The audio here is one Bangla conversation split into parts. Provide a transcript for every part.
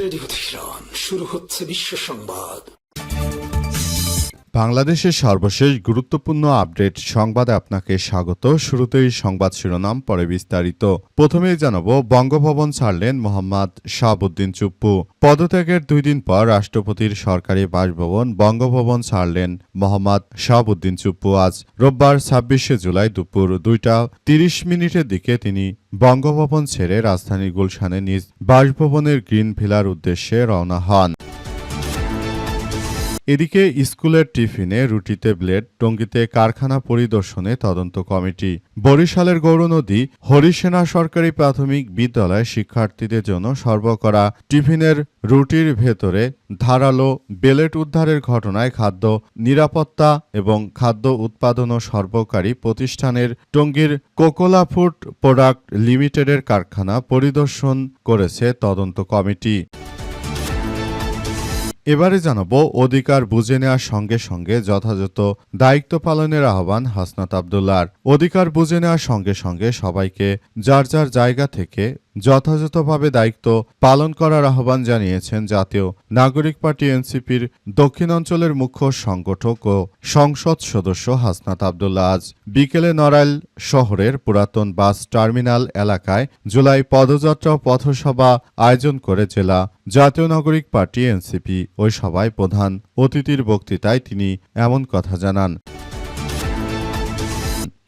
রেডিও তেহরান, শুরু হচ্ছে বিশ্ব সংবাদ। বাংলাদেশের সর্বশেষ গুরুত্বপূর্ণ আপডেট সংবাদে আপনাকে স্বাগত। শুরুতেই সংবাদ শিরোনাম, পরে বিস্তারিত। প্রথমেই জানাবো, বঙ্গভবন ছাড়লেন মোহাম্মদ শাহাবুদ্দিন চুপ্পু। পদত্যাগের 2 দিন পর রাষ্ট্রপতির সরকারি বাসভবন বঙ্গভবন ছাড়লেন মোহাম্মদ শাহাবুদ্দিন চুপ্পু। আজ রোববার 26শে জুলাই দুপুর 2:30 দিকে তিনি বঙ্গভবন ছেড়ে রাজধানী গুলশানে নিজ বাসভবনের গ্রিন ভিলার উদ্দেশ্যে রওনা হন। এদিকে স্কুলের টিফিনে রুটিতে ব্লেড, টঙ্গীতে কারখানা পরিদর্শনে তদন্ত কমিটি। বরিশালের গৌরনদী হরিসেনা সরকারি প্রাথমিক বিদ্যালয়ে শিক্ষার্থীদের জন্য সরবরাহ করা টিফিনের রুটির ভেতরে ধারালো বেলেট উদ্ধারের ঘটনায় খাদ্য নিরাপত্তা এবং খাদ্য উৎপাদন ও সরবরাহকারী প্রতিষ্ঠানের টঙ্গীর কোকোলা ফুড প্রোডাক্ট লিমিটেডের কারখানা পরিদর্শন করেছে তদন্ত কমিটি। এবারে জানাবো, অধিকার বুঝে নেওয়ার সঙ্গে সঙ্গে যথাযথ দায়িত্ব পালনের আহ্বান হাসনাত আব্দুল্লাহর। অধিকার বুঝে নেওয়ার সঙ্গে সঙ্গে সবাইকে যার যার জায়গা থেকে যথাযথভাবে দায়িত্ব পালন করার আহ্বান জানিয়েছেন জাতীয় নাগরিক পার্টি এনসিপির দক্ষিণাঞ্চলের মুখ্য সংগঠক ও সংসদ সদস্য হাসনাত আব্দুল্লাহ। আজ বিকেলে নড়াইল শহরের পুরাতন বাস টার্মিনাল এলাকায় জুলাই পদযাত্রা পথসভা আয়োজন করে জেলা জাতীয় নাগরিক পার্টি এনসিপি। ওই সভায় প্রধান অতিথির বক্তৃতায় তিনি এমন কথা জানান।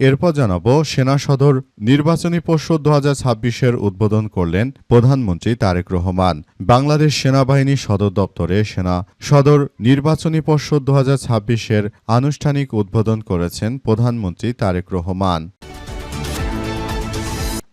এরপর জানাবো, সেনা সদর নির্বাচনী পর্ষদ 2026-এর উদ্বোধন করলেন প্রধানমন্ত্রী তারেক রহমান। বাংলাদেশ সেনাবাহিনী সদর দপ্তরে সেনা সদর নির্বাচনী পর্ষদ 2026-এর আনুষ্ঠানিক উদ্বোধন করেছেন প্রধানমন্ত্রী তারেক রহমান।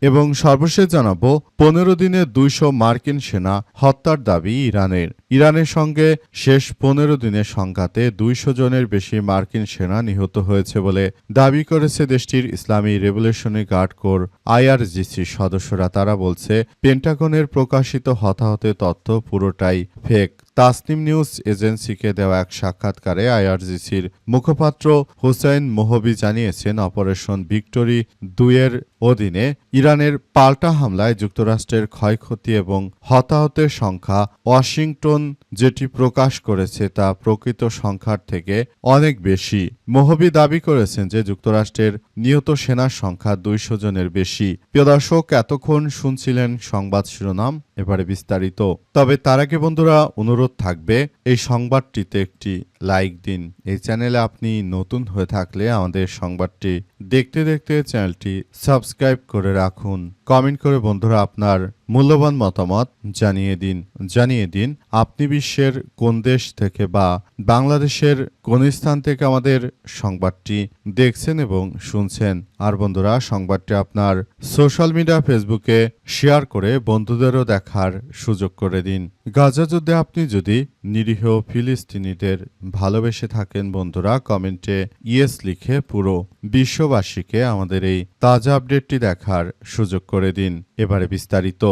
এবং সর্বশেষ জানাবো, 15 দিনে 200 মার্কিন সেনা হত্যার দাবি ইরানের। ইরানের সঙ্গে শেষ 15 দিনের সংঘাতে 200 জনের বেশি মার্কিন সেনা নিহত হয়েছে বলে দাবি করেছে দেশটির ইসলামী রেভলিউশনারি গার্ড কোর আইআরজিসির সদস্যরা। তারা বলছে, পেন্টাগনের প্রকাশিত হতাহতের তথ্য পুরোটাই ফেক। তাসনিম নিউজ এজেন্সিকে দেওয়া এক সাক্ষাৎকারে আইআরজিসির মুখপাত্র হুসাইন মোহবি জানিয়েছেন, অপারেশন ভিক্টোরি 2-এর অধীনে ইরানের পাল্টা হামলায় যুক্তরাষ্ট্রের ক্ষয়ক্ষতি এবং হতাহতের সংখ্যা ওয়াশিংটন যেটি প্রকাশ করেছে তা প্রকৃত সংখ্যার থেকে অনেক বেশি। মোহবি দাবি করেছেন যে যুক্তরাষ্ট্রের নিহত সেনার সংখ্যা 200 জনের বেশি। প্রিয় দর্শক, এতক্ষণ শুনছিলেন সংবাদ শিরোনাম, এবারে বিস্তারিত। তবে তার আগে বন্ধুরা, অনুরোধ থাকবে এই সংবাদটিতে একটি লাইক দিন। এই চ্যানেলে আপনি নতুন হয়ে থাকলে আমাদের সংবাদটি দেখতে দেখতে চ্যানেলটি সাবস্ক্রাইব করে রাখুন। কমেন্ট করে বন্ধুরা আপনার মূল্যবান মতামত জানিয়ে দিন আপনি বিশ্বের কোন দেশ থেকে বা বাংলাদেশের কোন স্থান থেকে আমাদের সংবাদটি দেখছেন এবং শুনছেন। আর বন্ধুরা, সংবাদটি আপনার সোশ্যাল মিডিয়া ফেসবুকে শেয়ার করে বন্ধুদেরও দেখার সুযোগ করে দিন। গাজা যুদ্ধে আপনি যদি নিরীহ ফিলিস্তিনিদের ভালোবেসে থাকেন বন্ধুরা, কমেন্টে ইয়েস লিখে পুরো বিশ্ববাসীকে আমাদের এই তাজা আপডেটটি দেখার সুযোগ করে দিন। এবারে বিস্তারিত।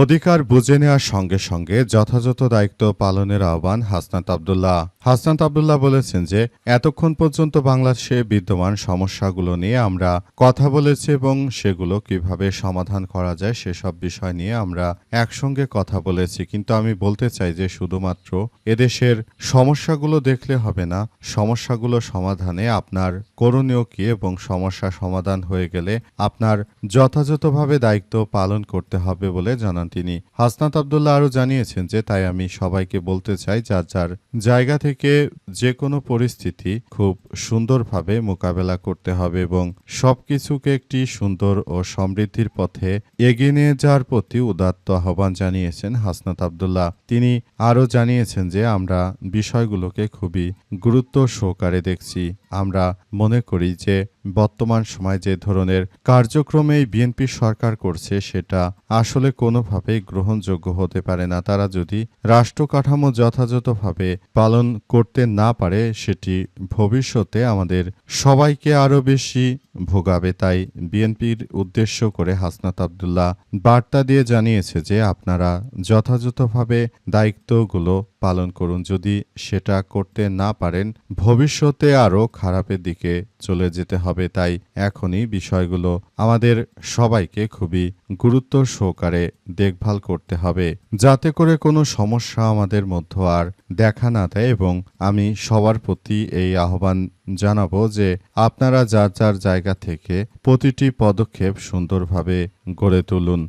অধিকার বুঝে নেওয়ার সঙ্গে সঙ্গে যথাযথ দায়িত্ব পালনের আহ্বান হাসনাত আব্দুল্লাহ। হাসনাত আব্দুল্লাহ বলেছেন যে এতক্ষণ পর্যন্ত বাংলাদেশে বিদ্যমান সমস্যাগুলো নিয়ে আমরা কথা বলেছি এবং সেগুলো কিভাবে সমাধান করা যায় সেসব বিষয় নিয়ে আমরা একসঙ্গে কথা বলেছি। কিন্তু আমি বলতে চাই যে শুধুমাত্র এদেশের সমস্যাগুলো দেখলে হবে না, সমস্যাগুলো সমাধানে আপনার করণীয় কি এবং সমস্যা সমাধান হয়ে গেলে আপনার যথাযথভাবে দায়িত্ব পালন করতে হবে বলে জানান তিনি। হাসনাত আব্দুল্লাহ আরও জানিয়েছেন যে তাই আমি সবাইকে বলতে চাই, যার যার জায়গা থেকে যে কোনো পরিস্থিতি খুব সুন্দরভাবে মোকাবেলা করতে হবে এবং সবকিছুকে একটি সুন্দর ও সমৃদ্ধির পথে এগিয়ে নিয়ে যাওয়ার প্রতি উদাত্ত আহ্বান জানিয়েছেন হাসনাত আব্দুল্লাহ। তিনি আরও জানিয়েছেন যে আমরা বিষয়গুলোকে খুবই গুরুত্ব সহকারে দেখছি। আমরা মনে করি যে বর্তমান সময় যে ধরনের কার্যক্রমে বিএনপি সরকার করছে সেটা আসলে কোনোভাবেই গ্রহণযোগ্য হতে পারে না। তারা যদি রাষ্ট্র কাঠামো যথাযথভাবে পালন করতে না পারে সেটি ভবিষ্যতে আমাদের সবাইকে আরও বেশি ভোগাবে। তাই বিএনপির উদ্দেশ্য করে হাসনাত আব্দুল্লাহ বার্তা দিয়ে জানিয়েছে যে আপনারা যথাযথভাবে দায়িত্বগুলো পালন করুন। যদি সেটা করতে না পারেন ভবিষ্যতে আরও খারাপের দিকে চলে যেতে হবে। তাই এখনই বিষয়গুলো আমাদের সবাইকে খুবই গুরুত্ব সহকারে দেখভাল করতে হবে, যাতে করে কোনো সমস্যা আমাদের মধ্যে আর দেখা না দেয়। এবং আমি সবার প্রতি এই আহ্বান জানাবো যে আপনারা যার যার জায়গা থেকে প্রতিটি পদক্ষেপ সুন্দরভাবে গড়ে তুলুন।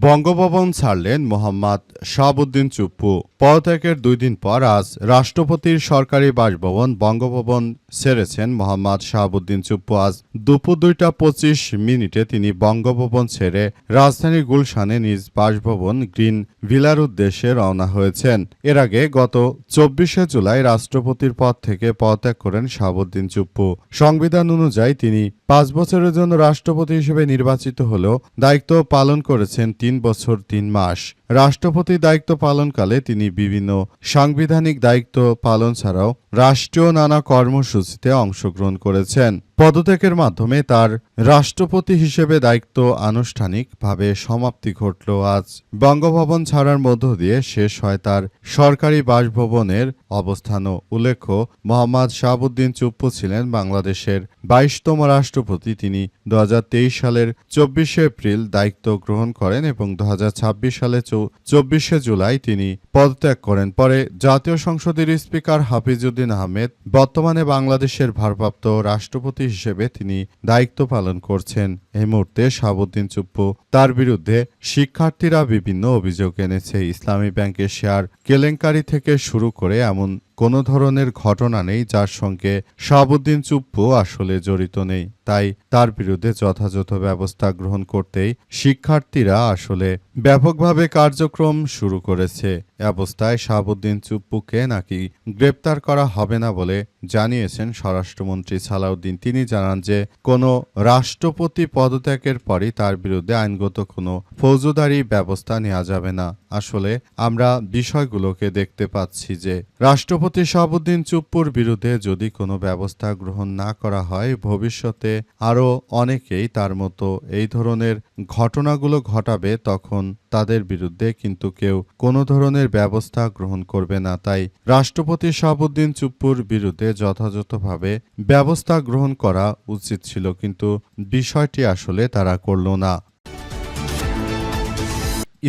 বঙ্গভবন ছাড়লেন মোহাম্মদ শাহাবুদ্দিন চুপ্পু। পদত্যাগের 2 দিন পর আজ রাষ্ট্রপতির সরকারি বাসভবন বঙ্গভবন ছেড়েছেন মোহাম্মদ শাহাবুদ্দিন চুপ্পু। আজ দুপুর 2:25 তিনি বঙ্গভবন ছেড়ে রাজধানীর গুলশানে নিজ বাসভবন গ্রিন ভিলার উদ্দেশ্যে রওনা হয়েছেন। এর আগে গত 24শে জুলাই রাষ্ট্রপতির পদ থেকে পদত্যাগ করেন শাহাবুদ্দিন চুপ্পু। সংবিধান অনুযায়ী তিনি 5 বছরের জন্য রাষ্ট্রপতি হিসেবে নির্বাচিত হলেও দায়িত্ব পালন করেছেন 3 বছর 3 মাস। রাষ্ট্রপতি দায়িত্ব পালনকালে তিনি বিভিন্ন সাংবিধানিক দায়িত্ব পালন ছাড়াও রাষ্ট্রীয় নানা কর্মসূচিতে অংশগ্রহণ করেছেন। পদত্যাগের মাধ্যমে তার রাষ্ট্রপতি হিসেবে দায়িত্ব আনুষ্ঠানিকভাবে সমাপ্তি ঘটল। আজ বঙ্গভবন ছাড়ার মধ্য দিয়ে শেষ হয় তার সরকারি বাসভবনের অবস্থানও। উল্লেখ্য, মোহাম্মদ শাহাবুদ্দিন চুপ্পু ছিলেন বাংলাদেশের 22তম রাষ্ট্রপতি। তিনি 2023 সালের 24শে এপ্রিল দায়িত্ব গ্রহণ করেন এবং 2026 সালে 24শে জুলাই তিনি পদত্যাগ করেন। পরে জাতীয় সংসদের স্পিকার হাফিজউদ্দিন আহমেদ বর্তমানে বাংলাদেশের ভারপ্রাপ্ত রাষ্ট্রপতি হিসেবে তিনি দায়িত্ব পালন করছেন। এই মুহূর্তে শাহাবুদ্দিন চুপ্পু তার বিরুদ্ধে শিক্ষার্থীরা বিভিন্ন অভিযোগ এনেছে। ইসলামী ব্যাংকের শেয়ার কেলেঙ্কারি থেকে শুরু করে এমন কোনো ধরনের ঘটনা নেই যার সঙ্গে শাহাবুদ্দিন চুপ্পু আসলে জড়িত নেই। তাই তার বিরুদ্ধে যথাযথ ব্যবস্থা গ্রহণ করতেই শিক্ষার্থীরা আসলে ব্যাপকভাবে কার্যক্রম শুরু করেছে। এ অবস্থায় শাহাবুদ্দিন চুপ্পুকে নাকি গ্রেপ্তার করা হবে না বলে জানিয়েছেন স্বরাষ্ট্রমন্ত্রী সালাউদ্দিন। তিনি জানান যে কোনো রাষ্ট্রপতি পদত্যাগের পরই তার বিরুদ্ধে আইনগত কোনো ফৌজদারি ব্যবস্থা নেওয়া যাবে না। আসলে আমরা বিষয়গুলোকে দেখতে পাচ্ছি যে রাষ্ট্রপতি শাহাবুদ্দিন চুপ্পুর বিরুদ্ধে যদি কোনো ব্যবস্থা গ্রহণ না করা হয় ভবিষ্যতে আরও অনেকেই তার মতো এই ধরনের ঘটনাগুলো ঘটাবে, তখন তাদের বিরুদ্ধে কিন্তু কেউ কোনো ধরনের ব্যবস্থা গ্রহণ করবে না। তাই রাষ্ট্রপতি শাহাবুদ্দিন চুপ্পুর বিরুদ্ধে যথাযথভাবে ব্যবস্থা গ্রহণ করা উচিত ছিল, কিন্তু বিষয়টি আসলে তারা করল না।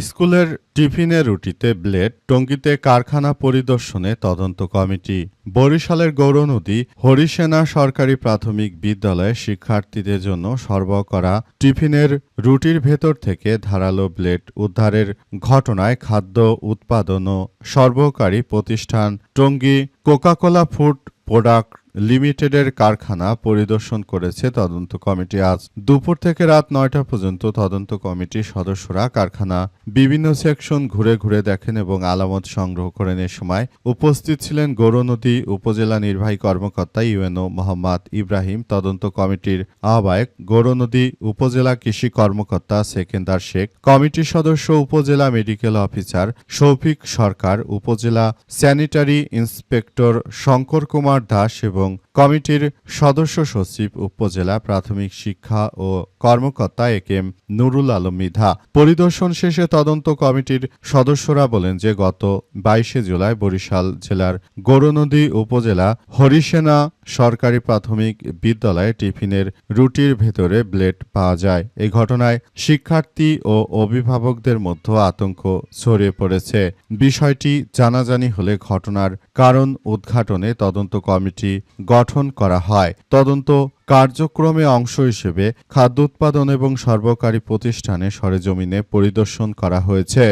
স্কুলের টিফিনে রুটিতে ব্লেড, টঙ্গীতে কারখানা পরিদর্শনে তদন্ত কমিটি। বরিশালের গৌরনদী হরিসেনা সরকারি প্রাথমিক বিদ্যালয়ে শিক্ষার্থীদের জন্য সরবরাহ করা টিফিনের রুটির ভেতর থেকে ধারালো ব্লেড উদ্ধারের ঘটনায় খাদ্য উৎপাদন ও সরবরাহকারী প্রতিষ্ঠান টঙ্গী কোকাকোলা ফুড প্রোডাক্ট লিমিটেডের কারখানা পরিদর্শন করেছে তদন্ত কমিটি। আজ দুপুর থেকে রাত 9টা পর্যন্ত তদন্ত কমিটির সদস্যরা কারখানা বিভিন্ন সেকশন ঘুরে ঘুরে দেখেন এবং আলামত সংগ্রহ করেন। এ সময় উপস্থিত ছিলেন গৌরনদী উপজেলা নির্বাহী কর্মকর্তা ইউএনও মোহাম্মদ ইব্রাহিম, তদন্ত কমিটির আহ্বায়ক গৌরনদী উপজেলা কৃষি কর্মকর্তা সেকেন্দার শেখ, কমিটির সদস্য উপজেলা মেডিকেল অফিসার শৌফিক সরকার, উপজেলা স্যানিটারি ইন্সপেক্টর শঙ্কর কুমার দাস এবং কমিটির সদস্য সচিব উপজেলা প্রাথমিক শিক্ষা ও কর্মকর্তা একেএম নুরুল আলম মৃধা। পরিদর্শন শেষে তদন্ত কমিটির সদস্যরা বলেন যে গত 22শে জুলাই বরিশাল জেলার গৌরনদী উপজেলা হরিসেনা সরকারি প্রাথমিক বিদ্যালয়ে টিফিনের রুটির ভেতরে ব্লেড পাওয়া যায়। এই ঘটনায় শিক্ষার্থী ও অভিভাবকদের মধ্যে আতঙ্ক ছড়িয়ে পড়েছে। বিষয়টি জানাজানি হলে ঘটনার কারণ উদ্ঘাটনে তদন্ত কমিটি গঠন করা হয়। তদন্ত কার্যক্রমে অংশ হিসেবে খাদ্য উৎপাদন এবং সরবরাহকারী প্রতিষ্ঠানে সরেজমিনে পরিদর্শন করা হয়েছে।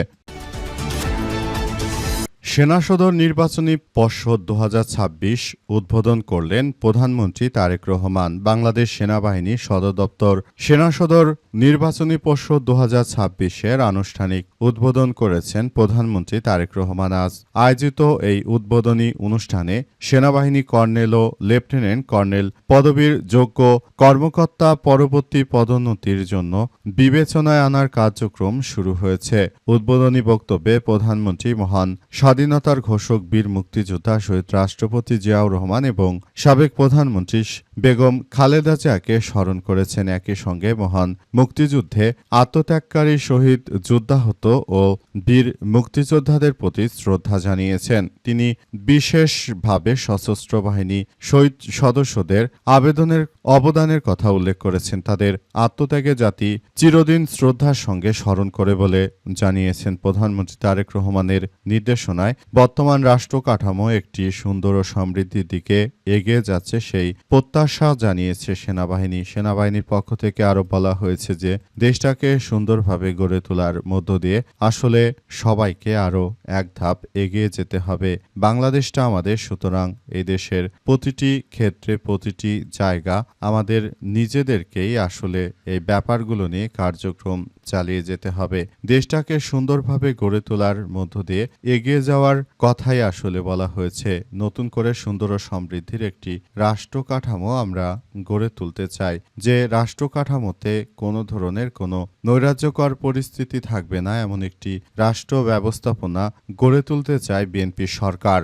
সেনা সদর নির্বাচনী পর্ষদ 2026 উদ্বোধন করলেন প্রধানমন্ত্রী তারেক রহমান। বাংলাদেশ সেনাবাহিনী সদর দপ্তর সেনা সদর নির্বাচনী পর্ষদ 2026-এর আনুষ্ঠানিক উদ্বোধন করেছেন প্রধানমন্ত্রী তারেক রহমান। আজ আয়োজিত এই উদ্বোধনী অনুষ্ঠানে সেনাবাহিনী কর্নেল ও লেফটেন্যান্ট কর্নেল পদবীর যোগ্য কর্মকর্তা পরবর্তী পদোন্নতির জন্য বিবেচনায় আনার কার্যক্রম শুরু হয়েছে। উদ্বোধনী বক্তব্যে প্রধানমন্ত্রী মহান স্বাধীনতার ঘোষক বীর মুক্তিযোদ্ধা শহীদ রাষ্ট্রপতি জিয়াউর রহমান এবং সাবেক প্রধানমন্ত্রী বেগম খালেদা জিয়াকে স্মরণ করেছেন। একই সঙ্গে মহান মুক্তিযুদ্ধে আত্মত্যাগকারী শহীদ যুদ্ধাহত ও বীর মুক্তিযোদ্ধাদের প্রতি শ্রদ্ধা জানিয়েছেন। তিনি বিশেষভাবে সশস্ত্র বাহিনী শহীদ সদস্যদের অবদানের কথা উল্লেখ করেছেন। তাদের আত্মত্যাগে জাতি চিরদিন শ্রদ্ধার সঙ্গে স্মরণ করে বলে জানিয়েছেন। প্রধানমন্ত্রী তারেক রহমানের নির্দেশনায় বর্তমান রাষ্ট্র কাঠামো একটি সুন্দর ও সমৃদ্ধির দিকে এগিয়ে যাচ্ছে, সেই প্রত্যাশা জানিয়েছে সেনাবাহিনী। সেনাবাহিনীর পক্ষ থেকে আরো বলা হয়েছে যে দেশটাকে সুন্দরভাবে গড়ে তোলার মধ্য দিয়ে আসলে সবাইকে আরো এক ধাপ এগিয়ে যেতে হবে। বাংলাদেশটা আমাদের, সুতরাং এই দেশের প্রতিটি ক্ষেত্রে প্রতিটি জায়গা আমাদের নিজেদেরকেই আসলে এই ব্যাপারগুলো নিয়ে কার্যক্রম চালিয়ে যেতে হবে। দেশটাকে সুন্দরভাবে গড়ে তোলার মধ্য দিয়ে এগিয়ে যাওয়ার কথাই আসলে বলা হয়েছে। নতুন করে সুন্দর ও সমৃদ্ধির একটি রাষ্ট্র কাঠামো আমরা গড়ে তুলতে চাই, যে রাষ্ট্র কাঠামোতে কোনো ধরনের কোনো নৈরাজ্যকর পরিস্থিতি থাকবে না, এমন একটি রাষ্ট্র ব্যবস্থাপনা গড়ে তুলতে চায় বিএনপি সরকার।